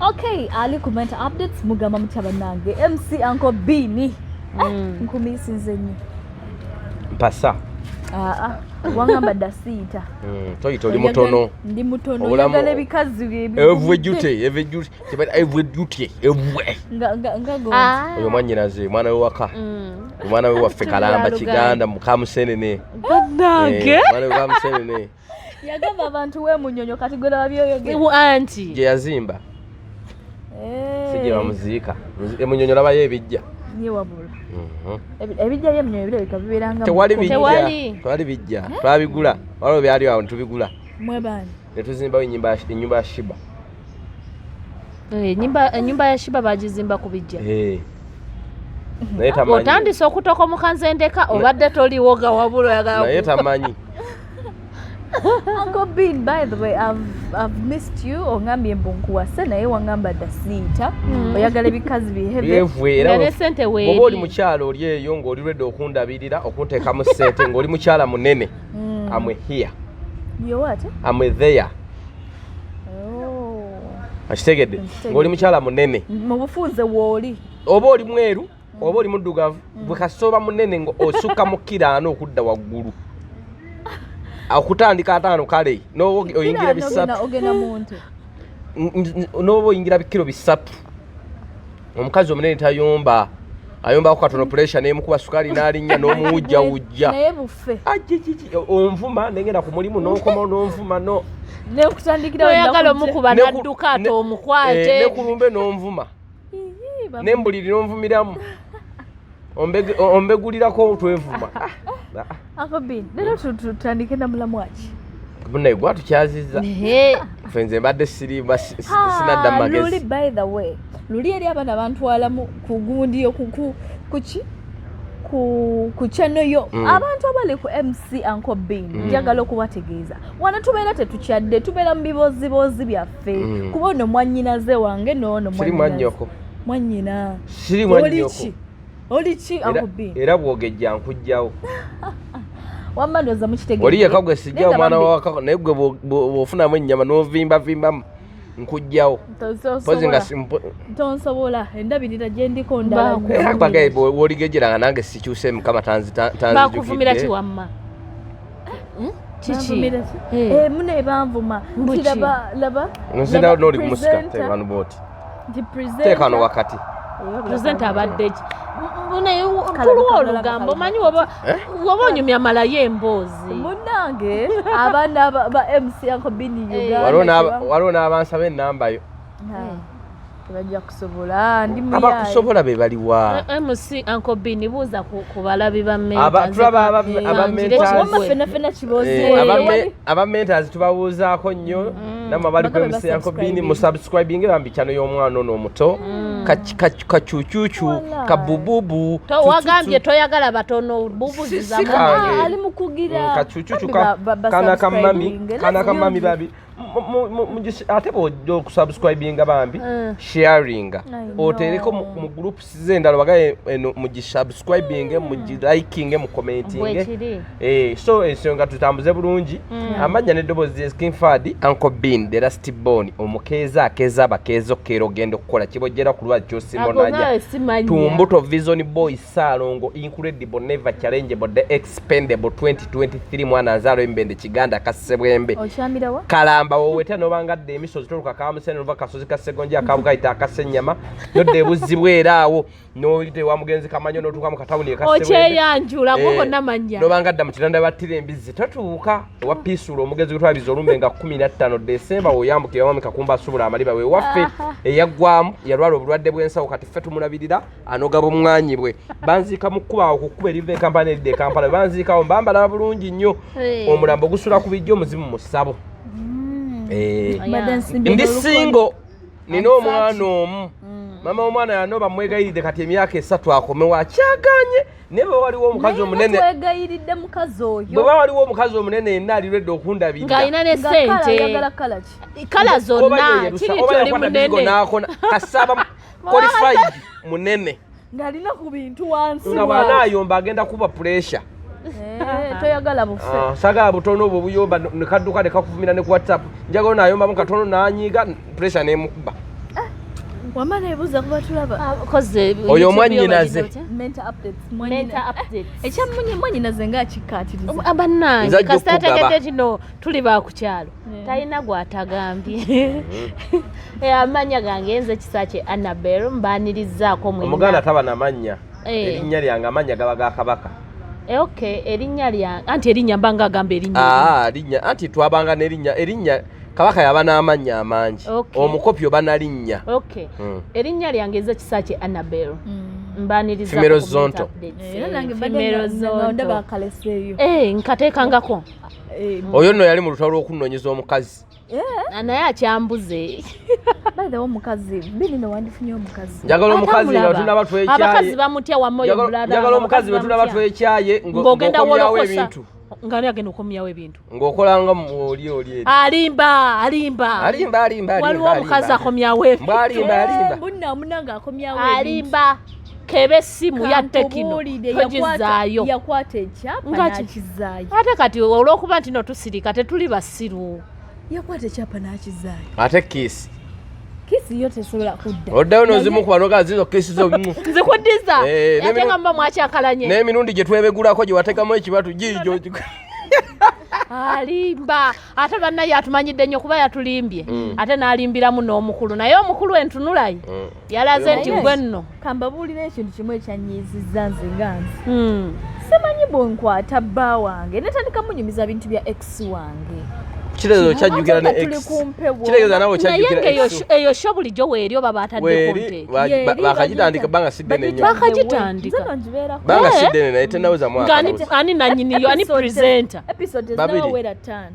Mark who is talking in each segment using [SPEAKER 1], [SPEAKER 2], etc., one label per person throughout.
[SPEAKER 1] Okay, ali kumenta updates mugama mchaba nange. MC Uncle Bini. Nkumisize nyo.
[SPEAKER 2] Mpasa.
[SPEAKER 1] Wangamba dasita.
[SPEAKER 2] Toyito ndi mutono.
[SPEAKER 1] Ndi mutono. Yagala bikazi bye.
[SPEAKER 2] Every duty. Every duty.
[SPEAKER 1] Ngago.
[SPEAKER 2] Oyo mwanyinaze mwana we waka. Mwana we waffe Kalamba Kiganda mukamusenene.
[SPEAKER 1] Banange.
[SPEAKER 2] Mwana we kamusenene.
[SPEAKER 1] Yagamba abantu we munyonyo kati gwe babyoyoge.
[SPEAKER 3] Ewu anti.
[SPEAKER 2] Je yazimba. Sije bamuziika. Emunyonyo laba yebijja.
[SPEAKER 1] Nye wabula. Ebijja yemunyonyo bile bikabiranga.
[SPEAKER 2] Tewali bijja. Twabigula. Waliwo byali awo tubigula.
[SPEAKER 1] Mwebani.
[SPEAKER 2] Netuzimba enyumba ya Shiba.
[SPEAKER 3] Nyumba ya Shiba bagizimba kubijja.
[SPEAKER 2] Naye tamanyi.
[SPEAKER 3] Otandise okutoka mu kanzendeka obadde toliwoga wabula yagala.
[SPEAKER 2] Naye tamanyi.
[SPEAKER 1] Uncle Bean, by the way, I've missed you. Ongambye mbunkuwase naye wangamba dasita. Oyagala bikazi
[SPEAKER 2] bihevera.
[SPEAKER 3] Nane sente weeri.
[SPEAKER 2] Oba oli mukyala oli eyo ng'oli redde okundabirira okunteekamu ssente ng'oli mukyala munene. I'm here.
[SPEAKER 1] You're what?
[SPEAKER 2] I'm there.
[SPEAKER 1] Oh.
[SPEAKER 2] Akitegedde. Ng'oli mukyala munene.
[SPEAKER 1] Mu bufunze wooli.
[SPEAKER 2] Oba oli mweru, oba oli muddugavu, bwe kasooba munene ng'osukka mu kiraano okudda waggulu. Akutandika ataano kale no oyingira bisatu
[SPEAKER 1] ogena muntu
[SPEAKER 2] no oyingira bikiro bisatu omukazi omunene tayomba ayomba katono pressure ne mukuba sukali nalinnya no muujja ujja
[SPEAKER 1] naye bufe
[SPEAKER 2] onvuma nengenda ku mulimu n'okoma n'onvuma no
[SPEAKER 1] ne kutandikira
[SPEAKER 3] oyagala omukuba nadduka ato omukwate
[SPEAKER 2] ne kulumbe n'onvuma ne mbuliri n'onvumiramu ombegulirako twevuma.
[SPEAKER 1] Uncle Bean, lero tutandike na mulamwachi.
[SPEAKER 2] Bune gwa tukyaziza. Fenze mbadde siri sinadda magezi.
[SPEAKER 1] Luli by the way. Luli eri abana bantwala mu kugundi kuki ku channel yo. Abantu abali ku MC Uncle Bean njagala okubategeeza. Wana tubeera tetukyadde tubeera mu bibozibozi byaffe. Kubono mwanyinaze wange noono mwanyinaze.
[SPEAKER 2] Siri mwanyoko.
[SPEAKER 1] Mwanyina.
[SPEAKER 2] Siri mwanyoko.
[SPEAKER 1] Olichi Uncle Bean.
[SPEAKER 2] Era bwogejja nkujjawo.
[SPEAKER 1] Wamandoza mukitegeeza.
[SPEAKER 2] Oli yakagwe sijja omwana wa naye gwe bw'ofunamu ennyama n'ovimba nkujjawo.
[SPEAKER 1] Tonsobola endabirira gye ndiko ndala.
[SPEAKER 2] W'oligejjeranga nange sikyuse Mukama tanzijukidde.
[SPEAKER 3] Bakuvumira ki wamma? Kiki?
[SPEAKER 1] Mune banvuma. Laba.
[SPEAKER 2] Nsinda n'oli kumusika tebanu booti. Teeka no wakati.
[SPEAKER 3] Present abadde ki? Tuluwa olugambo manyi waba onyumya malayo emboozi.
[SPEAKER 1] Munnange abaana ba MC Uncle Bean Uganda.
[SPEAKER 2] Waliwo n'abansaba ennamba yo.
[SPEAKER 1] Tebajja kusobola ndi muyaye.
[SPEAKER 2] Abakusobola be baliwa.
[SPEAKER 3] MC Uncle Bean buuza ku balabi ba
[SPEAKER 2] aba mentors tubabuuzaako nnyo namwe abali ku MC Uncle Bean mu subscribing bambi channel y'omwana ono omuto kachuchuchu kabububu
[SPEAKER 3] wagambye toyagala batono bubuziza
[SPEAKER 1] ali mukugira
[SPEAKER 2] kachuchuchu kana kamami babi ate bw'ojja okusubscribinga bambi sharinga oteereko mu groups z'endala bagaye mugisubscribinge mugilikinge mucommentinge so ensonga tutambuze bulungi amanya n'eddoboozi Skinford Uncle Bean the last born omukeeza akeeza abakeezo keero genda okukola kibojjera ku lwaki osimonanya tumbuto vision boy salongo incredible never challengeable the expendable 2023 mwana nzalo embende kiganda kasebwembe Kalamba woweta nobangadde emisozi toluka kamusene nova kasozi kasegonja akabukaita akasenyama nodde ebuzibwa era awo noyite wa mugenzi kamanyo notuka mu katawuni ekasebwembe
[SPEAKER 3] ocheyanjula goko namanya
[SPEAKER 2] nobangadda mu kitanda battira embizi totuuka wa pisulo omugezi gutwabiza olumbe nga 15 Desemba oyambuke wamika kumba subula amaliba we waffe eyagwamu yalwala obulwadde bw'ensawo kati ffe tumulabirira anogaba omwanyi bwe banzika mu kuba okukuba erive kampala edde Kampala banzikawo mbambala bulungi nnyo omulambo gusula ku bijjo muzimu mu ssabo ndi singo nina omwana omu mama omwana yanoba mwegayiridde kati emyaka 3 akomewo akyaganye naye bwe waliwo omukazi omunene
[SPEAKER 1] twegayiridde mukazi oyo
[SPEAKER 2] bwe waliwo omukazi omunene yenna alirwedde okundabirira
[SPEAKER 3] ng'alina ne ssente kala zonna kiri kyoli munene
[SPEAKER 2] kasaba qualified munene
[SPEAKER 1] ng'alina ku bintu wansi
[SPEAKER 2] nga bw'anaayomba agenda kuba pressure
[SPEAKER 1] toyagala bufe
[SPEAKER 2] sagala butono obwo buyomba ne kadduka ne kakuvumira ne ku WhatsApp njagala naayomba mu katono n'anyiiga pressure n'emukuba
[SPEAKER 1] Wamana ebuza kuba tulaba.
[SPEAKER 3] Koze
[SPEAKER 2] oyo mwannyinaze.
[SPEAKER 1] Mental updates.
[SPEAKER 3] Mental updates.
[SPEAKER 1] Ekyamunye mwannyinaze ng'akikkaatiriza.
[SPEAKER 3] Abannange kasita ategedde kino tuli ba ku kyalo. Talina gw'atagambye. Amanya gange nze kisa kye Annabel mbaanirizaako mwena.
[SPEAKER 2] Omuganda taba na mannya. Erinnya lyange amanya gaba ga Kabaka.
[SPEAKER 3] Okay, erinnya lyange anti erinnya mbanga agamba erinnya.
[SPEAKER 2] Linnya anti twabanga n'erinnya Kabaka yaba n'amannya amangi. Omukopi oba na linnya.
[SPEAKER 3] Okay. Erinnya lyange nze kisa kye Annabel. Mbaanirizaako
[SPEAKER 2] Femero Zonto.
[SPEAKER 1] Era nange badde ndaba kaleseeyo.
[SPEAKER 3] Nkateekangako.
[SPEAKER 2] Oyo nno yali mu lutalo lw'okunoonyeza omukazi.
[SPEAKER 3] Naye akyambuze.
[SPEAKER 1] By the way, omukazi bini no wandifunye omukazi.
[SPEAKER 2] Njagala omukazi nga tunaba twekyaye.
[SPEAKER 3] Abakazi bamutya wamoyo bulala.
[SPEAKER 2] Njagala omukazi bwe tunaba twekyaye
[SPEAKER 3] ng'ogenda
[SPEAKER 2] wolokosa ebintu.
[SPEAKER 3] Ngani agenda okumyawo ebintu.
[SPEAKER 2] Ng'okolanga oli eri.
[SPEAKER 3] Alimba. Waliwo omukazi akomyawo ebintu.
[SPEAKER 2] Alimba.
[SPEAKER 1] Bunna munanga akomyawo
[SPEAKER 3] ebintu. Alimba. Kebe essimu ya Tekino togizaayo.
[SPEAKER 1] Yakwata ekyapa n'akizaayo.
[SPEAKER 3] Ate kati olw'okuba nti no tusirika tetuli basiru.
[SPEAKER 1] Yakwata ekyapa n'akizaayo.
[SPEAKER 2] Ate kiisi
[SPEAKER 1] yo tesobola kudda.
[SPEAKER 2] Oddayo n'ozimu ku banoga zizo kiisi zo.
[SPEAKER 3] Nzikuddiza. Ate nga mba mwakyakalanye.
[SPEAKER 2] N'emirundi gye twebegulako gye wateekamu ekibatu giijo.
[SPEAKER 3] Alimba. Ate bannaye atumanyidde nnyo kuba yatulimbye. Ate n'alimbiramu n'omukulu. Naye omukulu entunulayi. Yalaze nti gwe nno.
[SPEAKER 1] Kambabuulira ekintu kimu ekyanyiizizza nze nga nze. Simanyi bw'onkwata bba wange netandika munyumiza bintu bya ex wange.
[SPEAKER 2] Kirezo kyajjukira ne ex. Kirezo nawe kyajjukira ex.
[SPEAKER 3] Eyo sho bulijjo weeri oba baatadde kumpe.
[SPEAKER 2] Bakagitandika banga siddene nnyo.
[SPEAKER 3] Bakagitandika.
[SPEAKER 2] Banga siddene naye tenaweza mwaka.
[SPEAKER 3] Ani nannyini yo ani presenter.
[SPEAKER 1] Episode zinawera 5.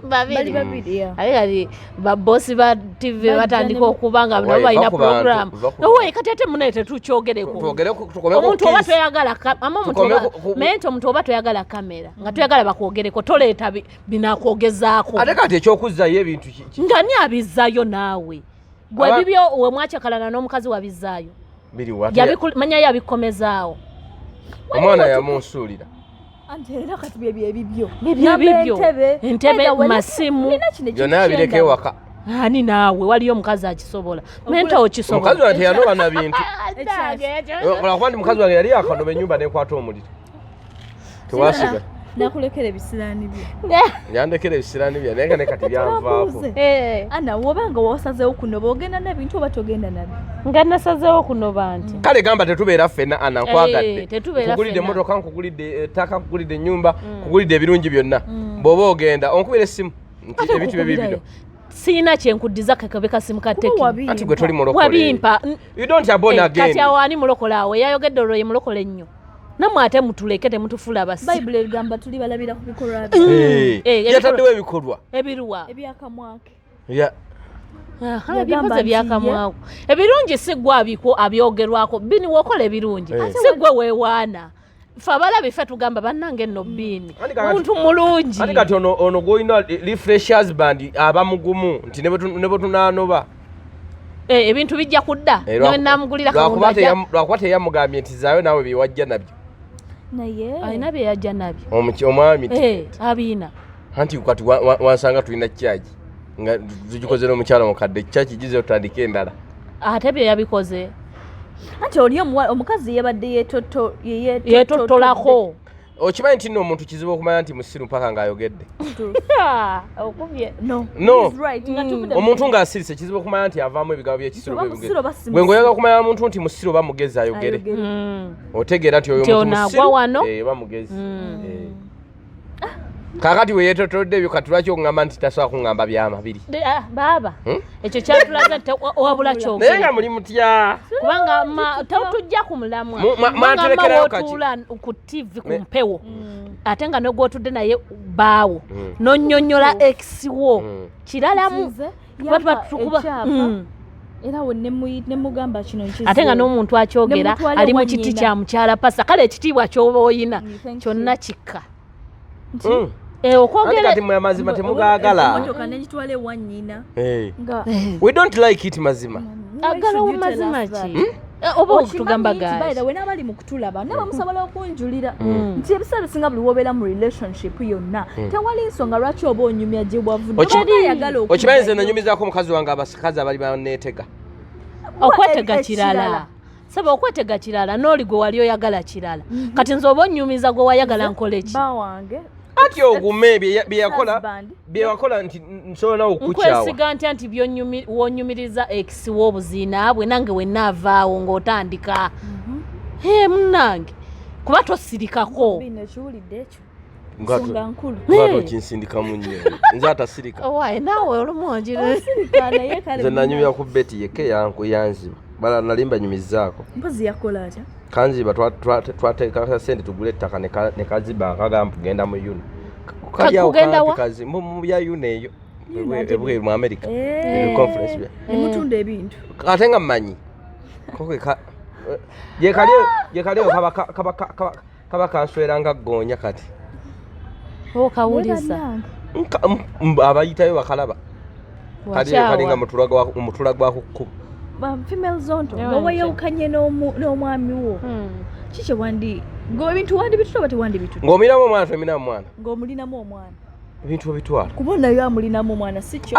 [SPEAKER 1] Babiri.
[SPEAKER 3] Ali babosi ba TV batandika okubanga nabo balina program. Owe kati ate munaye tetukyogereko. Omuntu oba toyagala omuntu oba toyagala kamera nga toyagala bakwogereko toleeta binakwogezaako.
[SPEAKER 2] Ate kati ekyokuzzayo ebintu
[SPEAKER 3] ngani abizzaayo naawe. Gwe bibyo we mwakyakalana n'omukazi wabizzaayo. Manya yabikomezaawo.
[SPEAKER 2] Omwana yamunsuulira.
[SPEAKER 1] Antera kati bibyo.
[SPEAKER 3] Entebe masimu.
[SPEAKER 2] Byonna yabireka ewaka.
[SPEAKER 3] Ani naawe waliyo omukazi akisobola. Menta okisobola.
[SPEAKER 2] Omukazi wange yanoba na bintu. Olwakuba ndi mukazi wange yali yakanoba ennyumba n'ekwata omuliro. Tewasiga.
[SPEAKER 1] Nakulekera ebisiraani bye.
[SPEAKER 2] Yandekera ebisiraani bye naye ne kati byanvaako.
[SPEAKER 1] Ana wobanga wasazeewo kunoba ogenda n'ebintu oba togenda nabyo.
[SPEAKER 3] Nga nasazeewo kunoba nti.
[SPEAKER 2] Kale gamba tetubeera ffenna ana nkwagadde.
[SPEAKER 3] Nkugulidde
[SPEAKER 2] emmotoka, nkugulidde ettaka, nkugulidde ennyumba, nkugulidde ebirungi byonna. Bw'oba ogenda onkubira essimu nti ebintu bye bibyo.
[SPEAKER 3] Siina kyenkuddiza kakabe kasimu ka Tekino.
[SPEAKER 2] Ati gwe toli mulokole.
[SPEAKER 3] Wabimpa.
[SPEAKER 2] You don't have born again.
[SPEAKER 3] Kati awani mulokole awo yayogedde olwo ye mulokole ennyo. Namwe ate mutuleke temutufula basi.
[SPEAKER 1] Bible egamba tuli balabira ku bikolwa bye.
[SPEAKER 2] Yataddewo ebikolwa.
[SPEAKER 3] Ebiruwa.
[SPEAKER 1] Ebyakamwake.
[SPEAKER 3] Ebikoze byakamwako. Ebirungi si gwe abyogerwako. Bini wokola ebirungi. Si gwe weewaana. Ffe abalabi ffe tugamba bannange nno Bini. Muntu mulungi.
[SPEAKER 2] Ate kati ono gw'olina refresh husband aba mugumu nti ne bwe tunaanoba.
[SPEAKER 3] Ebintu bijja kudda. Nawe namugulira kawunga.
[SPEAKER 2] Lwakuba teyamugambye nti zaayo naawe bye wajja nabyo.
[SPEAKER 1] Naye
[SPEAKER 3] alina bye yajja nabyo.
[SPEAKER 2] Omwami
[SPEAKER 3] abiina.
[SPEAKER 2] Anti kati wansanga tulina chaji nga tugikoze n'omukyala mukadde chaji gize otandika endala.
[SPEAKER 3] Ate bye yabikoze.
[SPEAKER 1] Ate oli omukazi yabadde
[SPEAKER 3] yeetotolako.
[SPEAKER 2] Okimanyi nti nno omuntu kizibu okumanya nti musiru mpaka ng'ayogedde.
[SPEAKER 1] Okubye no.
[SPEAKER 2] Omuntu ng'asirise kizibu okumanya nti avaamu ebigabo by'ekisiru gwe ng'oyagala okumanya omuntu nti musiru oba mugezi ayogere. Otegeera nti oyo omuntu musiru oba mugezi. Kakati we yeetotolodde ebyo kati lwaki okungamba nti tasobola kuŋŋamba by'amabiri.
[SPEAKER 3] Baaba ekyo kyatulaga nti wabula kyogera.
[SPEAKER 2] Naye nga muli mutya.
[SPEAKER 3] Kubanga tujja ku mulamwa.
[SPEAKER 2] Manterekerayo kaki.
[SPEAKER 3] Wotula ku TV ku mpewo. Ate nga n'ogwotudde naye baawo. N'onnyonnyola ex wo. Kiralamu.
[SPEAKER 1] Era we ne mugamba kino nkizi.
[SPEAKER 3] Ate nga n'omuntu akyogera ali mu kiti kya mukyala pasa. Kale ekitiibwa ky'oba oyina kyonna kikka.
[SPEAKER 2] Okwogera kati mwe Amazima temugaagala.
[SPEAKER 1] Emotoka n'egitwala ewannyina.
[SPEAKER 2] We don't like it Mazima.
[SPEAKER 3] Agala Amazima ki? Oba okutugamba Gaja.
[SPEAKER 1] We n'abali mu kutulaba n'abamusobola okunjulira nti ebiseera bisinga buli wobeera mu relationship yonna tewali nsonga lwaki oba onyumya gye bwavudde.
[SPEAKER 2] Okimanyi nze nanyumizaako omukazi wange abasikazi abali baneetega.
[SPEAKER 3] okwetega kirala saba okwetega kirala n'oli gwe wali oyagala kirala kati nze oba onnyumiza gwe wayagala nkole ki
[SPEAKER 1] bawange
[SPEAKER 2] ati ogume byeyakola nti nsobola okukukyawa
[SPEAKER 3] nkwesiga nti wonyumiriza ex w'obuziina bwe nange wenna avaawo ng'otandika munnange kuba tosirikako
[SPEAKER 1] kiwulidde ekyo
[SPEAKER 2] nsonga nkulu ngato kinsindikamu nnyo nze atasirika
[SPEAKER 3] waaye naawe olumwonjire
[SPEAKER 2] nze nanyumya ku beti yeke yanziba bala nalimba nyumizaako
[SPEAKER 1] mpozi yakola atya
[SPEAKER 2] kanziba twateeka sente tugule ettaka ne kaziba nkagamba kugenda mu yuno kazi mu bya yuno eyo ebweru mu America conference
[SPEAKER 1] emutunda ebintu
[SPEAKER 2] ate nga mmanyi yekalio kaba kanswera nga ggoonya kati
[SPEAKER 3] okawuliza
[SPEAKER 2] abayitayo bakalaba kali nga mutula gwa kukkuba
[SPEAKER 1] female zonto ng'oweyawukanye n'omwami wo kiki ng'ebintu wandi bitutoba tewandi bitutoba
[SPEAKER 2] ng'omulinamu omwana tominamu mwana
[SPEAKER 1] ng'omulinamu omwana
[SPEAKER 2] ebintu obitwala
[SPEAKER 1] kubonayo amulinamu omwana si kyo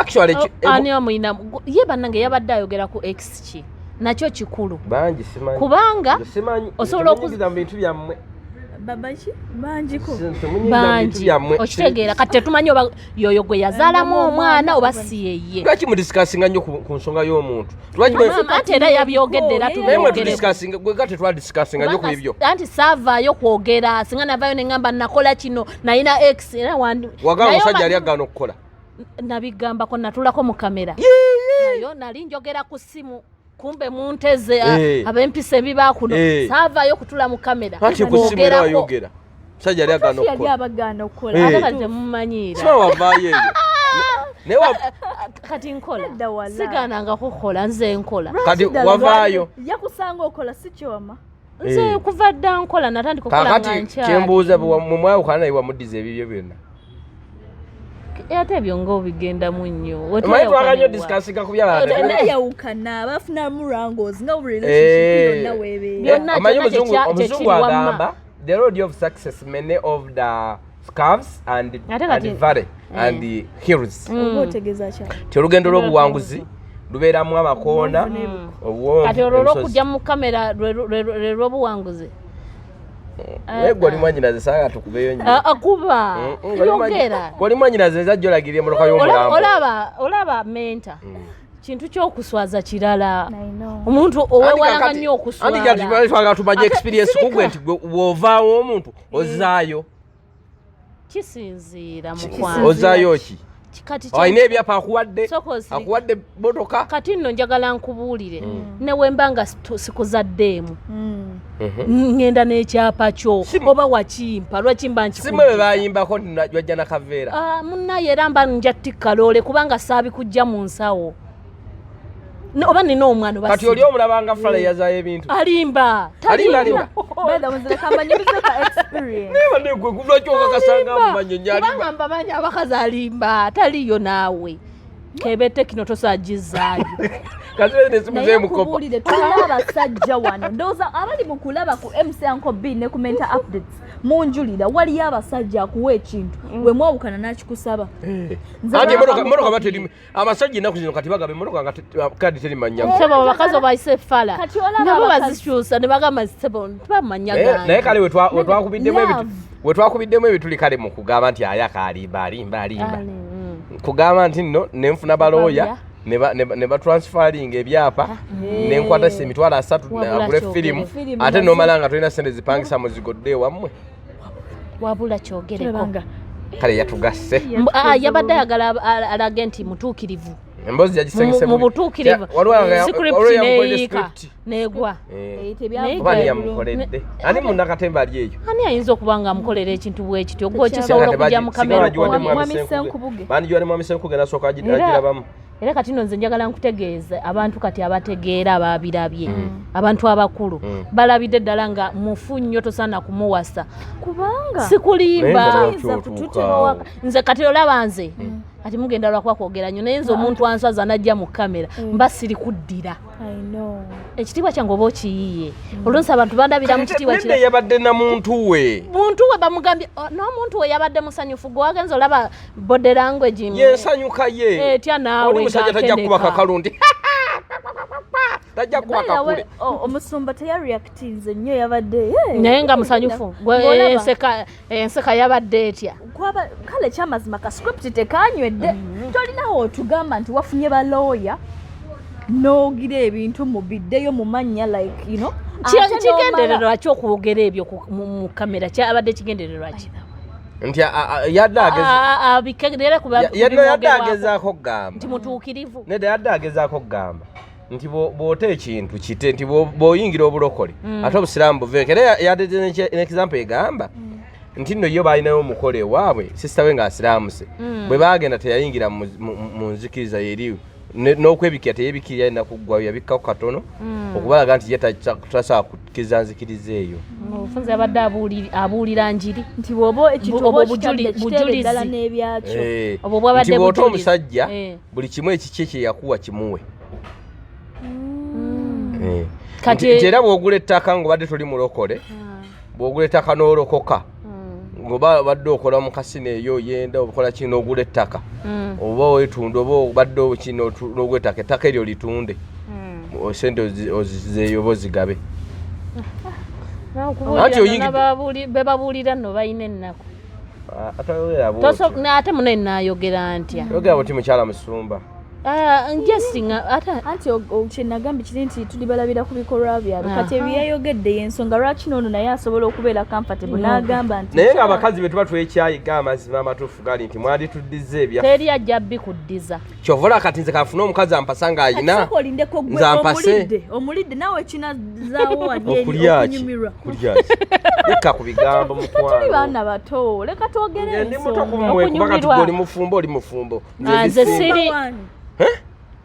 [SPEAKER 3] ani omulinamu ye bannange yabadde ayogera ku ex ki nakyo kikulu
[SPEAKER 2] bangi simanyi
[SPEAKER 3] kubanga osobola
[SPEAKER 2] okuziza mu bintu byammwe
[SPEAKER 1] babaki bangiko
[SPEAKER 3] bangi okitegeera kati tetumanyi oba yoyo gwe yazaalamu omwana oba si yeye
[SPEAKER 2] lwaki mudisikasinga nnyo ku nsonga y'omuntu
[SPEAKER 3] ate era yabyogedde era
[SPEAKER 2] tetwadisikasinga nnyo ku ebyo
[SPEAKER 3] anti saavaayo kwogera singa navaayo neŋŋamba nakola kino nayina ex era
[SPEAKER 2] wagamba omusajja yali agaana okukola
[SPEAKER 3] nabigambako natulako mu kamera nayo nali njogera ku ssimu kumbe munteze ab'empisa ebiba kuno saavaayo kutula mu kamera
[SPEAKER 2] ati ku ssimu era wayogera musajja yali agaana
[SPEAKER 1] okukola
[SPEAKER 3] ate kati temumanyiira
[SPEAKER 2] siba wavaayo eyo
[SPEAKER 3] kati nkola sigaananga kukola nze nkola
[SPEAKER 2] kati wavaayo
[SPEAKER 1] yakusanga okola si kyoma
[SPEAKER 3] nze kuva dda nkola natandika okukola nga nkyali
[SPEAKER 2] kyembuuza mumwawukana naye wamuddiza ebibyo byonna
[SPEAKER 3] ate ebyo ng'obigendamu nnyo
[SPEAKER 2] omanyi twaganyo disikasinga ku
[SPEAKER 1] byayawukana bafunamu rangozi nga relationship yonna weebeera
[SPEAKER 2] omanyi omuzungu agamba the road of success many of the scarves and valley and the hills ti olugendo lw'obuwanguzi lubeeramu amakoona
[SPEAKER 3] kati olwo lw'okujja mu kamera lwe lw'obuwanguzi
[SPEAKER 2] gwe oli mwanyinaze saaga tukubeyo nnyo
[SPEAKER 3] akuba yogera
[SPEAKER 2] oli mwanyinaze ezajja olagirira emmotoka y'omulambo
[SPEAKER 3] olaba menta kintu ky'okuswaza kirala omuntu owewalanga nnyo okuswala
[SPEAKER 2] tumanye experience kugwe nti bw'ovaawo omuntu ozaayo
[SPEAKER 3] kisinziira mukwano
[SPEAKER 2] ozaayo ki olina ebyapa akuwadde motoka
[SPEAKER 3] kati nno njagala nkubuulire newemba nga sikuzaddeemu ngenda n'ekyapa kyo oba wakimpa lwakimba
[SPEAKER 2] simu bwe bayimbako nti wajja nakaveera
[SPEAKER 3] munnaye era mba njatikka loole kubanga saabikujja mu nsawo oba nina omwana
[SPEAKER 2] kati oli omulabanga fala yazaayo ebintu
[SPEAKER 3] alimba
[SPEAKER 2] lwaki okakasanga mumanyi
[SPEAKER 3] kubanga mbamanyi abakazi alimba taliyo naawe kebete kino tosagizaayo
[SPEAKER 1] nayenkubulire tulina abasajja wano ndowooza abali mu kulaba ku mcanko b ne ku mental updates munjulira waliyo abasajja akuwa ekintu bwe mwawukana n'akikusaba
[SPEAKER 2] motoka baterime abasajja ennaku zino kati bagaba emmotoka nga kadi terimanyasebo
[SPEAKER 3] abakazi obayise fala nabo bazikyusa ne bagamba sebo tibamanya
[SPEAKER 2] naye kale wetwakubiddemu ebituli kale mu kugamba nti ayaka alimba kugamba nti nno nenfuna balooya ne batransferinga ebyapa nenkwata emitwalo 3 agule firimu ate nomala nga tolina sente zipangisa muzigodde ewammwe
[SPEAKER 3] wabula kyogereko
[SPEAKER 2] kale yatugasse
[SPEAKER 3] yabadde ayagala alage nti mutuukirivu
[SPEAKER 2] emboozi yagisengese
[SPEAKER 3] mu butuukirivu script neyiika negwa
[SPEAKER 2] ani yamukoledde ani munakatemba ali eyo
[SPEAKER 3] ani ayinza okuba nga amukolera ekintu bwekityo gwe kisobola okujja mu kamera
[SPEAKER 2] bandigiwadde mwamisenkuge nasooka agirabamu
[SPEAKER 3] era kati nno nze njagala nkutegeeza abantu kati abategeera ababirabye abantu abakulu balabidde ddala nga mufu nnyo tosaana kumuwasa
[SPEAKER 1] kubanga
[SPEAKER 3] sikulimba nze kati olaba nze ati mugenda lwakuba kwogera nnyo naye nze omuntu answaza najja mu kamera mba siri kuddira ekitiibwa kyange oba okiyiye olwonsi abantu bandabira mu kitiibwa
[SPEAKER 2] kira yabadde na muntu we
[SPEAKER 3] bamugambye n'omuntu we yabadde musanyufu gwe wagenza olaba body language
[SPEAKER 2] yesanyuka ye
[SPEAKER 3] etya naawe
[SPEAKER 2] oli musajja tajja kuba kakalundi tajja kuba kakule
[SPEAKER 1] omusumba teyareactinze nnyo yabadde
[SPEAKER 3] naye nga musanyufu enseka yabadde etya
[SPEAKER 1] kale kyamazima ka script tekanywedde tolinawo otugamba nti wafunye balooya n'ogira ebintu mubiddeyo mu mannya like you know
[SPEAKER 3] kigendererwa ki okwogera ebyo mu kamera kyabadde kigendererwa ki
[SPEAKER 2] nti yadde agezaako kugamba
[SPEAKER 3] nti mutuukirivu
[SPEAKER 2] nedda yadde agezaako kugamba nti bw'ota ekintu kite nti bw'oyingira obulokole ate obusiraamu buveeko era yadde n'example egamba nti nno yo baalinayo omukole waabwe sisita we ng'asiraamuse bwe baagenda teyayingira mu nzikiriza yeri n'okwebikira teyebikira yalina kuggwayo yabikkako katono okubalaga nti ye tasobola kukkiriza nzikiriza eyo
[SPEAKER 3] obufunzi abadde abuulira njiri
[SPEAKER 1] nti bw'oba ekintu obujulizi n'ebyakyo
[SPEAKER 3] obwo bwabadde
[SPEAKER 2] nti bw'ota omusajja buli kimu ekiki kye yakuwa kimuwe nti era bw'ogula ettaka ng'obadde toli mulokole bw'ogula ettaka n'olokoka ngoba badde okola mu kasino eyo yenda okola kino ogula ettaka oba wetunda oba badde kino n'ogula ettaka eryo litunde sente ozizeeyo oba ozigabe
[SPEAKER 3] bebabuulira nno balina ennaku ate munaye naayogera ntya
[SPEAKER 2] yogera buti mukyala musumba
[SPEAKER 1] anti kyenagambye kiri nti tuli balabira ku bikolwa byabwe kati ebyeyayogedde y'ensonga lwaki noono naye asobola okubeera comfortable n'agamba nti
[SPEAKER 2] naye ng'abakazi be tuba twekyayiga amazima amatuufu gali nti mwali tuddiza ebya
[SPEAKER 3] teri ajja bikuddiza
[SPEAKER 2] kyovula kati nze kanfune omukazi ampasa ng'ayina nze ampase
[SPEAKER 1] omulidde nawe kinazaawo
[SPEAKER 2] okunyumirwa leka ku bigambo mukwano
[SPEAKER 1] tuli baana bato leka twogere
[SPEAKER 2] ndi muto kumwe kuba kati oli mufumbo oli mufumbo
[SPEAKER 3] nze siri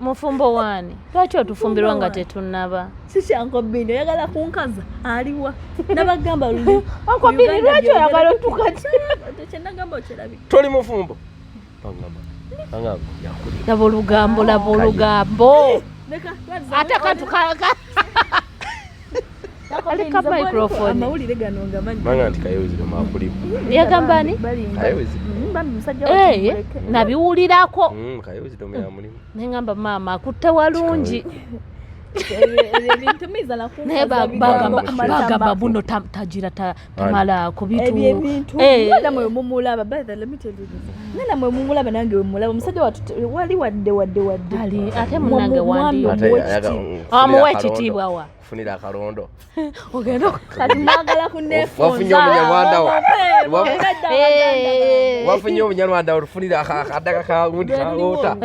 [SPEAKER 3] mufumbo wani lwaki otufumbirwa nga tetunaba
[SPEAKER 1] sisi Uncle Bini oyagala kunkaza aliwa nabagamba luli
[SPEAKER 3] Uncle Bini lwaki oyagala otukati
[SPEAKER 1] kyenagamba okyerabi
[SPEAKER 2] toli mufumbo
[SPEAKER 3] laba olugambo ate katukalaka aleka microphone
[SPEAKER 1] amawulire gano ngamanyi
[SPEAKER 2] manga nti kayozire makulimu
[SPEAKER 3] yagamba ni
[SPEAKER 2] kayozire
[SPEAKER 3] nabiwulirako
[SPEAKER 2] kayozire omya mulimu
[SPEAKER 3] nengamba maama akutte walungi naye bagamba buno tagira tamala ku bitu
[SPEAKER 1] namwe mumulaba nena mwe mumulaba nange wemulaba omusajja wali wadde
[SPEAKER 3] ate munange wandiamuwa ekitiibwa wa
[SPEAKER 2] funira akarondo
[SPEAKER 1] ogenda kati mwagala kunefonza
[SPEAKER 2] wafunye omunyarwanda wafunye omunyarwanda otufunira akadaka kagundi kawota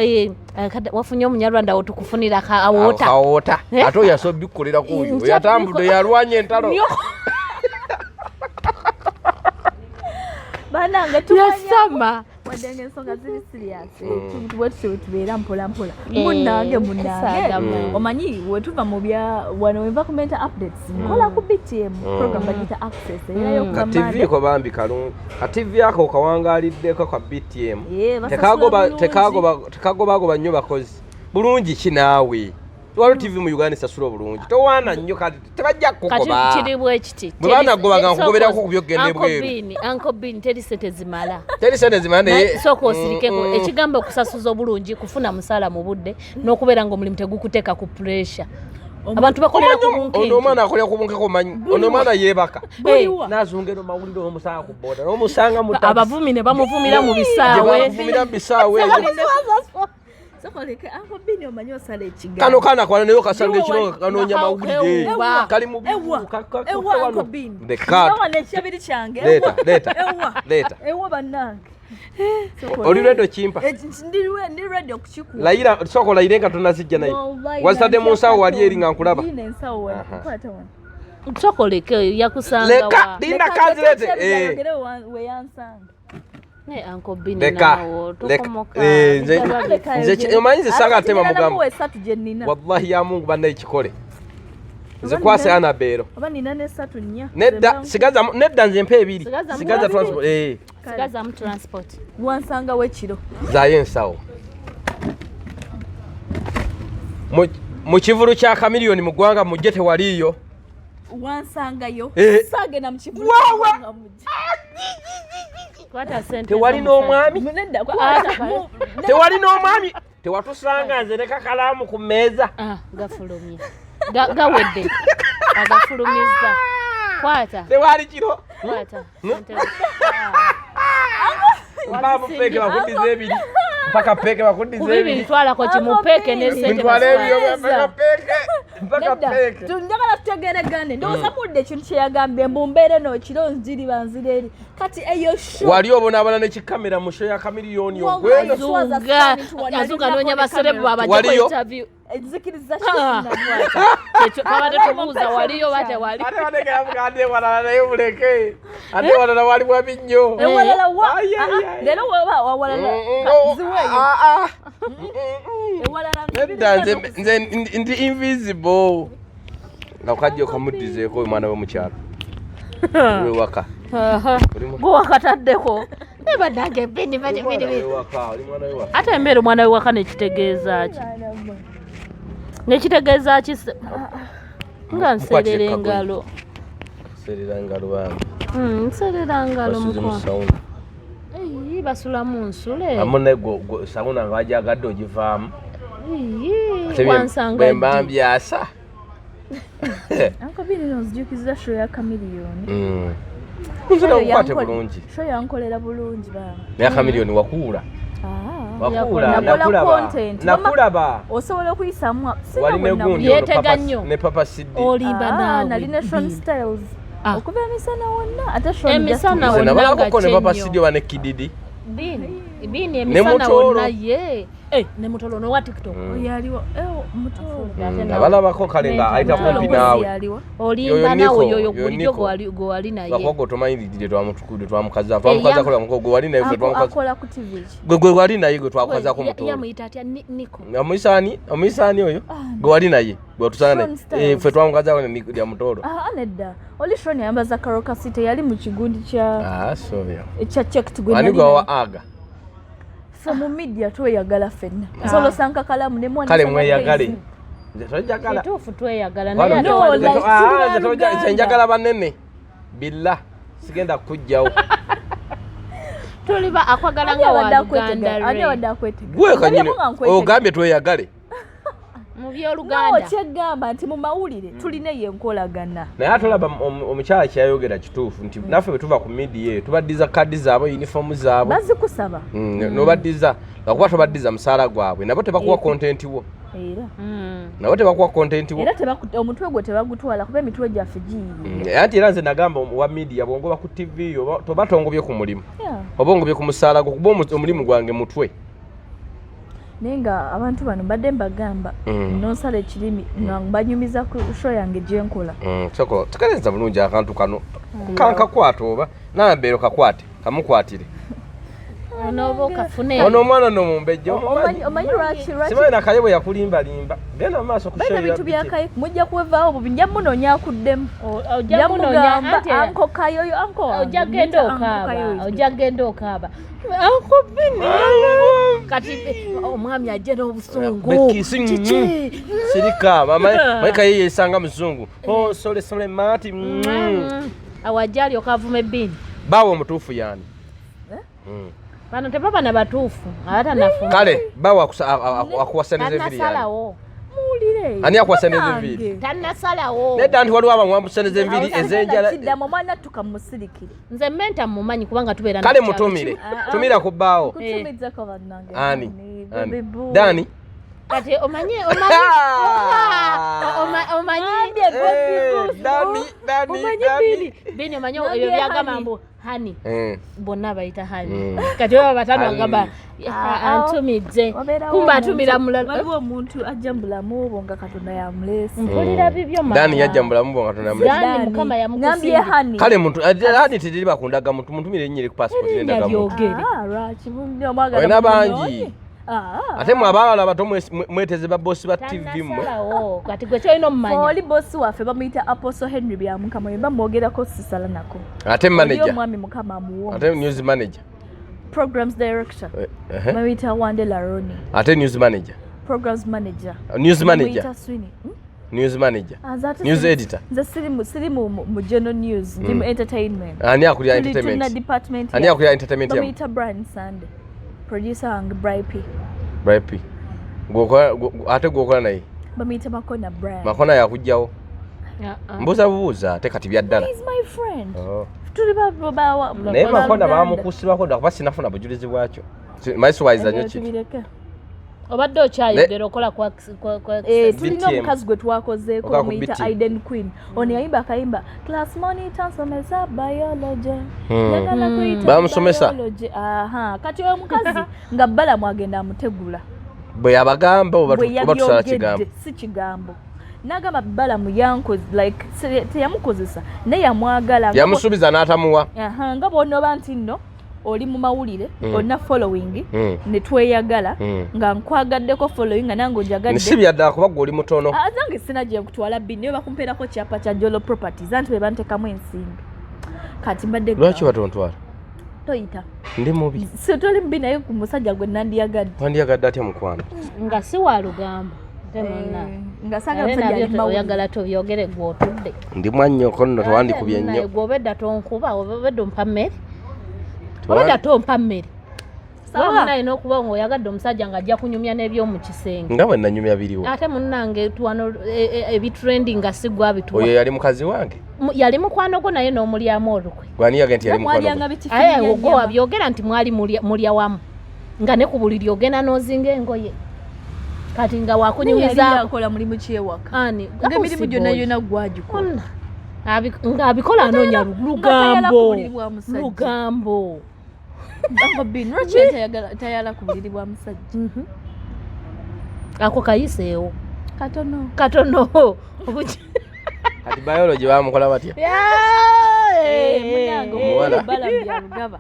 [SPEAKER 3] wafunye omunyarwanda otukufunira kawota
[SPEAKER 2] ate oyo yasobikukolera kuyo yatambudde yalwanya entalo
[SPEAKER 1] banange
[SPEAKER 3] tuyasama
[SPEAKER 1] wadde ensonga ziri serious tuba tubeera mpola munange omanyi wetuva mu bya wano environment updates nkola ku BTM program bagita access erayo
[SPEAKER 2] ka TV ko bambi kalungi ka TV ako kawangaliddeko ka BTM tekagoba nnyo bakozi bulungi kinaawe waliwo TV mu Uganda esasula obulungi towaana nnyo kati tebajja kukugoba
[SPEAKER 3] kati kiri bwe kiti
[SPEAKER 2] bwe banagobanga nkugoberako ku byogende bweru
[SPEAKER 3] Uncle Bini teri sente zimala
[SPEAKER 2] naye
[SPEAKER 3] sooka osirikeko ekigambo okusasuza obulungi kufuna musala mu budde n'okubeera ng'omulimu tegukuteeka ku pressure abantu bakolera ku bunkenke
[SPEAKER 2] ono omwana akolera ku bunkeko manyi ono omwana yeebaka nazungero mawulire omusanga ku boda n'omusanga mu
[SPEAKER 3] abavumi ne bamuvumira mu bisaawe
[SPEAKER 1] sokoleke Uncle Bini omanyi osala ekigambo
[SPEAKER 2] kano kana kwana nayo kasanga ekiro kanoonya mawulire kali mu
[SPEAKER 1] Uncle Bini nekyabiri kyange ewa bannange
[SPEAKER 2] oli redo kimpa
[SPEAKER 1] ndi redo okukikuwa
[SPEAKER 2] layira soko layire nga tonazijja naye wazitadde mu nsawo wali eri nga nkulaba
[SPEAKER 3] sokoleke yakusanga
[SPEAKER 2] leka linda kazirete
[SPEAKER 1] weyansanga
[SPEAKER 3] Uncle Bini nawo tukomoka
[SPEAKER 2] nze omanyize sanga atema mugambo wallahi ya Mungu banne ekikole nze kwase Anabero
[SPEAKER 1] oba nina nesatu nnya
[SPEAKER 2] nedda nze mpe ebiri sigaza transport
[SPEAKER 3] sigaza mu transport
[SPEAKER 1] wansanga wekiro
[SPEAKER 2] zayo ensawo mu kivulu kya kamiliyoni mu ggwanga mujje tewaliyo
[SPEAKER 1] wansangayo sagenda mu kivulu
[SPEAKER 2] tewali n'omwami tewali n'omwami tewatusanga nze ne kakalaamu ku mmeeza
[SPEAKER 3] gafulumye gawedde agafulumiza kwata
[SPEAKER 2] tewali kiro
[SPEAKER 3] kwata
[SPEAKER 2] Babu peke bakudize ebiri mpaka peke bakudize ebiri
[SPEAKER 3] kubibiri twalako kimupeke ne sente
[SPEAKER 2] mpaka peke
[SPEAKER 1] tunjagala tutegeregane ndowooza mudde ekintu kyeyagambye mbumbeere n'okiro nziri banzireri kati eyo show
[SPEAKER 2] wali obonabona ne kikamera mu show ya kamiliyoni ogweno
[SPEAKER 3] azunga noonya baserebu abajja ku interview
[SPEAKER 1] ezikiriza
[SPEAKER 3] ekyo twabadde tubuuza waliyo bate wali
[SPEAKER 2] ate wadegambugande walala naye muleke ate walala wali bwabi nnyo
[SPEAKER 1] ewalala wa leero waba wawalala
[SPEAKER 2] nedda nze ndi invisible nga kajja okamudizeeko omwana w'omukyalo wewaka
[SPEAKER 3] gwe wakataddeko nebaddange bini ate embeera omwana wewaka nekitegeeza ki nekitegeeza ki nga nserera engalo nserera ngalo mukono basulamu nsule
[SPEAKER 2] amune sawuna nga wajagadde ogivaamu
[SPEAKER 3] wansanga
[SPEAKER 2] bemba mbyasa
[SPEAKER 1] ankabiri nonzijukiza show ya kamiliyoni
[SPEAKER 2] nzina okukwate bulungi
[SPEAKER 1] show yankolera bulungi baba
[SPEAKER 2] naye kamiliyoni wakuula nakulaba
[SPEAKER 1] osobola okuyisamu
[SPEAKER 2] wali negundi
[SPEAKER 3] yeetega nnyo
[SPEAKER 2] ne papa siddi
[SPEAKER 3] olimba naawe
[SPEAKER 1] nali ne Sean Styles okuva emisana wonna ate
[SPEAKER 3] emisana wonna
[SPEAKER 2] nabalabako ne papa siddi oba ne kididi
[SPEAKER 3] bini emisana wonna ye ne mutolo nowa tiktok
[SPEAKER 1] yaliwo mutolo
[SPEAKER 2] nabalabako kale nga ayita kumpi naawe
[SPEAKER 3] olimba naawe yoyo bulijjo gwe wali naye
[SPEAKER 2] bakwako tomanyiridde twamukaza kola muko gwe wali naye
[SPEAKER 1] akola ku TV
[SPEAKER 2] gwe wali naye gwe twakazako mutolo
[SPEAKER 3] yamuyita atya Niko
[SPEAKER 2] omuyisaani oyo gwe wali naye gwe tusana naye ffe twamukazako ya mutolo
[SPEAKER 1] nedda oli Sean yambaza Karoka City yali mu kigundi kya check tugwe
[SPEAKER 2] ani gwe wa aga
[SPEAKER 1] mu media tweyagala ffenna nsolo sanka kalamu ne mwana
[SPEAKER 2] kale mweyagale nze tojagala
[SPEAKER 3] kituufu tweyagala
[SPEAKER 2] naye njagala banene billa sigenda kujjawo
[SPEAKER 3] tuliba akwagala nga waluganda
[SPEAKER 2] gwe kanyini ogambye tweyagale
[SPEAKER 3] mu byoluganda
[SPEAKER 1] kyegamba nti mu mawulire tulina yenkolagana
[SPEAKER 2] naye atolaba omukyala kyayogera kituufu nti naffe bwe tuva ku media tubaddiza kadi zaabwe uniform zaabwe
[SPEAKER 1] bazikusaba
[SPEAKER 2] nobaddiza lwakuba tobaddiza musaala gwabwe nabo tebakuwa kontenti wo nabo tebakuwa kontenti wo
[SPEAKER 1] era omutwe gwe tebagutwala kuba emitwe gyaffe giyiye
[SPEAKER 2] anti era nze nagamba wa media bwongoba ku TV toba tongobye ku mulimu oba ongobye ku musaala gwo kuba omulimu gwange mutwe
[SPEAKER 1] naye nga abantu bano mbadde mbagamba nonsala ekirimi banyumiza ku show yange gyenkola
[SPEAKER 2] soko tekereza bulungi akantu kano kankakwata oba nambeero kakwate kamukwatire ono omwana nomumbejja
[SPEAKER 1] omanyi lwaki
[SPEAKER 2] simanyi nakaye bwe yakulimbalimba genda mu maaso
[SPEAKER 1] balina bintu byakaye mujja kuwevaawo bubi nja munoonya akuddemu jamugamba anko kayoyo anko
[SPEAKER 3] ojja genda okaaba anko bini kati omwami ajja n'obusungu
[SPEAKER 2] sirika maika ye yesanga muzungu sole maati
[SPEAKER 3] awajja alyoka avuma ebbini
[SPEAKER 2] baawe omutuufu yani
[SPEAKER 3] bano tebaba na batuufu abatanafuna
[SPEAKER 2] kale baawe akuwasaniriza ebiri yani ani akuwasaniriza ebiri
[SPEAKER 3] tannasalawo
[SPEAKER 2] nedda nti waliwo abamwambusaniza enviri ezenjala
[SPEAKER 1] kiddamu omwana tukamusirikire
[SPEAKER 3] nze menta mumanyi kubanga tubeera
[SPEAKER 2] kale mutumire tumira ku bbaawo
[SPEAKER 1] kutumizzako bannange
[SPEAKER 2] ani dani
[SPEAKER 3] kati omanyi bini omanyi ebyo byagamba mbu hani bonna bayita hani kati baba batano agamba antumidde kumba atumira mulala
[SPEAKER 1] waliwo omuntu ajja mu bulamu obwo nga Katonda yamuleese
[SPEAKER 3] mpulira bibyo
[SPEAKER 2] dani yajja mu bulamu bwo nga Katonda yamuleese
[SPEAKER 3] dani mukama
[SPEAKER 1] ngambye hani
[SPEAKER 2] kale muntu hani tediri bakundaga muntu muntumire ennyire ku passport nendaga muntu
[SPEAKER 1] lwaki mundi omwagala
[SPEAKER 2] olina bangi ate mwe abaawala abato mweteze babosi ba TV mmwe
[SPEAKER 3] kati gwe kyolina omumanya
[SPEAKER 1] oli bosi waffe bamuyita Apostle Henry Byamukama yemba mwogerako sisala nako
[SPEAKER 2] ate manager
[SPEAKER 1] omwami mukama amuwomba
[SPEAKER 2] ate news manager
[SPEAKER 1] programs director bamuyita Wande Laroni
[SPEAKER 2] ate news manager
[SPEAKER 1] programs manager
[SPEAKER 2] news manager news manager news editor
[SPEAKER 1] nze siri mu general news ndi mu entertainment
[SPEAKER 2] ani akulya entertainment
[SPEAKER 1] tuna department
[SPEAKER 2] ani akulya entertainment ya
[SPEAKER 1] bamuyita Brian Sunday producer wange Brian
[SPEAKER 2] P ate gwokola naye
[SPEAKER 1] bamuyita Makona brand.
[SPEAKER 2] Makona yakujjawo. Mbuuza ate kati byaddala.
[SPEAKER 1] He's my friend.
[SPEAKER 2] Tuli
[SPEAKER 1] baba
[SPEAKER 2] naye Makona bamukusibako kuba sinafuna bujulizi bwakyo. Maiswaiza nnyo ki.
[SPEAKER 3] Obadde okyayogera okola kwa
[SPEAKER 1] tulina omukazi gwe twakozeeko omuyita Aiden Queen. Ono yayimba akayimba class monitor nsomesa biology. Yagala kuyita
[SPEAKER 2] bamusomesa.
[SPEAKER 1] Kati oyo omukazi nga Balamu agenda amutegula.
[SPEAKER 2] Bwe yabagamba oba tusala kigambo.
[SPEAKER 1] Si kigambo. Nagamba Balamu yankoze like teyamukozesa naye yamwagala.
[SPEAKER 2] Yamusubiza n'atamuwa.
[SPEAKER 1] Nga bw'onooba nti nno oli mu mawulire olina following ne tweyagala nga nkwagadeko following nga nange ojagadde
[SPEAKER 2] nisibyadde kuba gwe oli mutono
[SPEAKER 1] zange sina gye kutwala bini niwe bakumpeerako kyapa kya Jolo Properties anti be bantekamu ensimbi kati mbadde
[SPEAKER 2] lwaki batontwala
[SPEAKER 1] toyita
[SPEAKER 2] ndi mubi
[SPEAKER 1] so toli mbi naye ku musajja gwe nandiyagadde
[SPEAKER 2] wandiyagadde atya Mukwano
[SPEAKER 3] nga si wa lugambo
[SPEAKER 1] nga saga musajja ali mawulire
[SPEAKER 3] oyagala tobyogere gwe otudde
[SPEAKER 2] ndi mwannyoko nno tewandikubye nnyo
[SPEAKER 3] gwe obedda tonkuba obedda ompa mmere obedda tompa mmere sawa munayina okuba ng'oyagadde omusajja ng'ajja kunyumya n'ebyomu kisenge
[SPEAKER 2] nga bwe nanyumya biriwo
[SPEAKER 3] ate munnange tuwano ebitrendi nga si gwa bituwa
[SPEAKER 2] oyo yali mukazi wange
[SPEAKER 3] yali mukwano gwo naye n'omulyamu olukwe
[SPEAKER 2] gwaniyaga nti yali mukwano
[SPEAKER 3] aye ogwo wabyogera nti mwali mulya wamu nga ne ku buliri ogenda n'ozinga engoye kati nga wakunyumiza
[SPEAKER 1] akola mulimu kyewaka
[SPEAKER 3] ani
[SPEAKER 1] nga emirimu gyonna yonna gwagikola
[SPEAKER 3] ng'abikola anoonya lugambo
[SPEAKER 1] tayala ku buliri bwa musajja
[SPEAKER 3] ako kayiseewo
[SPEAKER 1] katono
[SPEAKER 2] kati biology bamukola batya
[SPEAKER 1] Balamu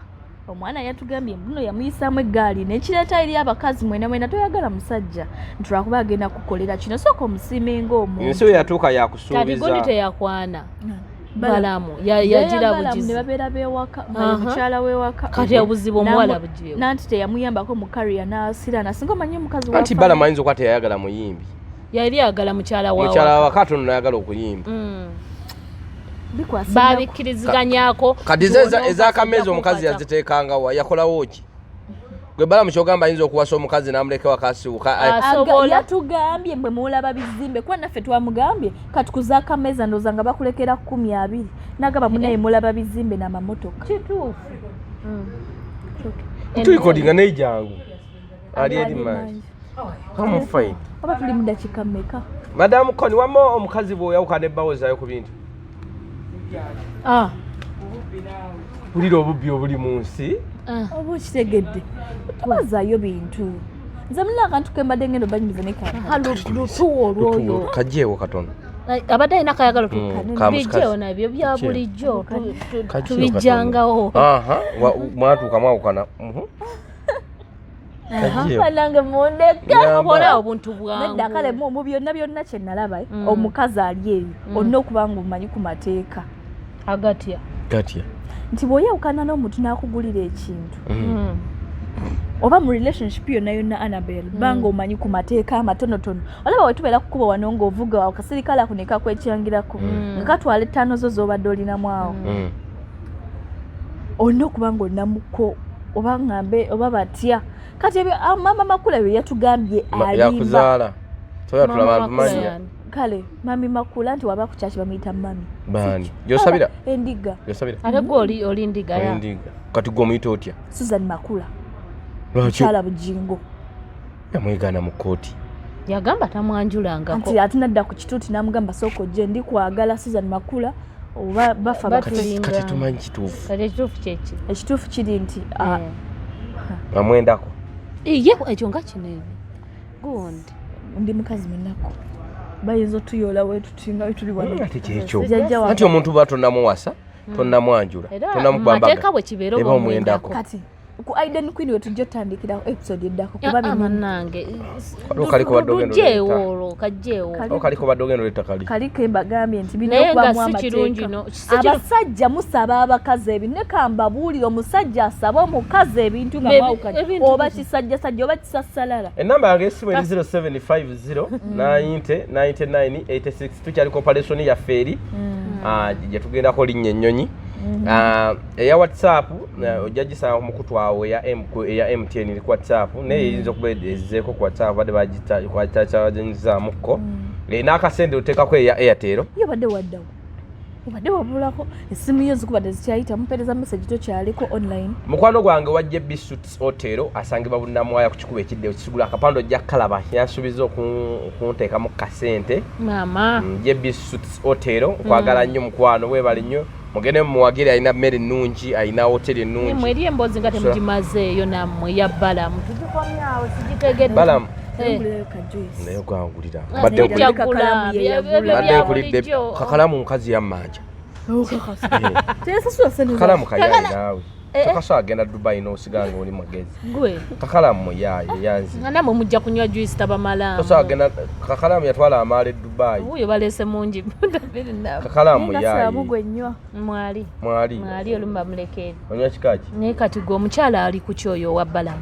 [SPEAKER 1] omwana yatugambye mbuno yamuyisaamu eggaali nekireeta eri abakazi mwena toyagala musajja ntulwakuba agenda kukolera kino sooka omusiime ng'omuntu
[SPEAKER 2] ensi we yatuuka yakusuubiza
[SPEAKER 3] kati gundi teyakwana Balamu yagira bugizi
[SPEAKER 1] ne babeera bewaka mukyala wewaka
[SPEAKER 3] kati obuzibu omuwala bugiyewo
[SPEAKER 1] nanti teyamuyambako mu kariya n'asira nasinga omanyi omukazi wa
[SPEAKER 2] anti Balamu ayinza okuba teyayagala muyimbi
[SPEAKER 3] yali ayagala mukyala
[SPEAKER 2] wawaka tono nayagala okuyimba
[SPEAKER 3] babikkiriziganyako
[SPEAKER 2] kati ezakameezi omukazi yaziteekangawa yakolawo ki gwe Balamu kyogamba ayinza okuwasa omukazi n'amuleka wakasiwuka
[SPEAKER 1] yatugambye mbwe muwulaba bizimbe kuba naffe twamugambye kati kuzaakameeza ndooza nga bakulekera 20 nagamba munaye mulaba bizimbe n'amamotoka
[SPEAKER 3] kituufu
[SPEAKER 2] tulikodinga naye jangu ali eri mangi kamufine
[SPEAKER 1] oba tuli mu dakiika mmeka
[SPEAKER 2] madamu Koni wamma omukazi bw'oyawuka nebbawozaayo ku bintu bulira obubbi obuli mu nsi
[SPEAKER 1] oba okitegedde tubazaayo bintu nze mulina akantu kembadde ngendo banyumiza
[SPEAKER 3] lutuwo olwoyo
[SPEAKER 2] kajjeewo katono
[SPEAKER 3] abadde alina akayagalo bijjeewo nabyo bya bulijjo tubijjangawo
[SPEAKER 2] mwatuuka mwawukana
[SPEAKER 1] nange mundeka
[SPEAKER 3] obola obuntu bwangu
[SPEAKER 1] nedda kale mu byonna kye nalaba omukazi ali eyo olina okuba nga omumanyi ku mateeka
[SPEAKER 3] agatya
[SPEAKER 1] nti bw'oyawukana n'omuntu n'akugulira ekintu oba mu relationship yonna Annabel banga omanyi ku mateeka amatonotono olaba wetubeera kukuba wano ng'ovuga akasirikale ako ne kakwekyangirako nga katwala 5 zo z'obadde olinamu awo olina okuba nga olinamuko oba ngambe oba batya kati mama Makula bye yatugambye
[SPEAKER 2] yakuzaala toyatulaba manya
[SPEAKER 1] kale mami Makula nti waba ku kyaki bamuyita mami
[SPEAKER 2] bani yosabira
[SPEAKER 1] endiga
[SPEAKER 3] ate gwe oli ndiga ya
[SPEAKER 2] kati gwe omuyita otya
[SPEAKER 1] Suzan Makula
[SPEAKER 2] kyala
[SPEAKER 1] bujingo
[SPEAKER 2] yamwegana mu kooti
[SPEAKER 3] yagamba tamwanjulangako
[SPEAKER 1] nti atunadda ku kituuti n'amugamba sooka ojje ndi kwagala Suzan Makula oba bafa
[SPEAKER 2] kati tumanyi kituufu
[SPEAKER 3] kati ekituufu kyeki
[SPEAKER 1] ekituufu kiri nti
[SPEAKER 2] amwendako
[SPEAKER 3] ye ekyo nga kinene gundi
[SPEAKER 1] ndi mukazi menako bayinza otuyoola wetutinga wetuli
[SPEAKER 2] wanotekyeekyo anti omuntu ba tonnamuwasa tonnamwanjula
[SPEAKER 3] tonnamukwambaga bwe kibeera
[SPEAKER 2] oba omwendako
[SPEAKER 1] kati ku Aiden Queen wetujja otandikira episode eddako kuba
[SPEAKER 3] bannange
[SPEAKER 2] kaliko badde ogenda oletta
[SPEAKER 1] kaliko embagambye nti binokubamu amateeka abasajja musaba abakazi ebintu ne kambabuulira omusajja asaba omukazi ebintu nga mwawukanye oba kisajjasajja oba kisassalala
[SPEAKER 2] ennamba yange esimu eri 0750 909986 tukyaliko operation yaffe eri gye tugendako linnya ennyonyi eya WhatsApp ojja gisanga mu kutwawo eya MTN eri ku WhatsApp naye eyinza okuba ezeeko ku WhatsApp badde bagita kwatakyawanyizaamuko n'akasente oteekako eya Airtel
[SPEAKER 1] yo badde waddawo obadde wabulako essimu yo zikubadde zikyayita mupeereza message tokyaliko online.
[SPEAKER 2] Mukwano gwange wa JB Suits Hotel asangibwa Bunnamwaya ku kikuba ekidde kisigula akapando ojja kalaba yansuubiza okunteekamu kasente
[SPEAKER 3] maama.
[SPEAKER 2] JB Suits Hotel nkwagala nnyo mukwano weebale nnyo mugende muwagire alina mmere nnungi alina hoteri ennungi
[SPEAKER 3] mwe eri emboozi nga temugimazeeyo nammwe ya balamu tugikomyawo sigitegedde
[SPEAKER 2] balamu
[SPEAKER 1] naye
[SPEAKER 2] gwangulira
[SPEAKER 3] badde
[SPEAKER 2] nkulidde kakalamu mukazi yammanja kakalamu kayaye naawe tokasobola agenda Dubai n'osiganga oli magezi kakalamu muyaye yanzi
[SPEAKER 3] nga namwe mujja kunywa juice tabamalaamu
[SPEAKER 2] tosobola agenda kakalamu yatwala amaala e Dubai
[SPEAKER 3] uyo baleese mungi
[SPEAKER 2] kakalamu muyaye
[SPEAKER 3] mwali olumu bamulekeeri
[SPEAKER 2] onywa kikaki
[SPEAKER 3] naye kati gwe omukyala ali ku kyoyo owa balamu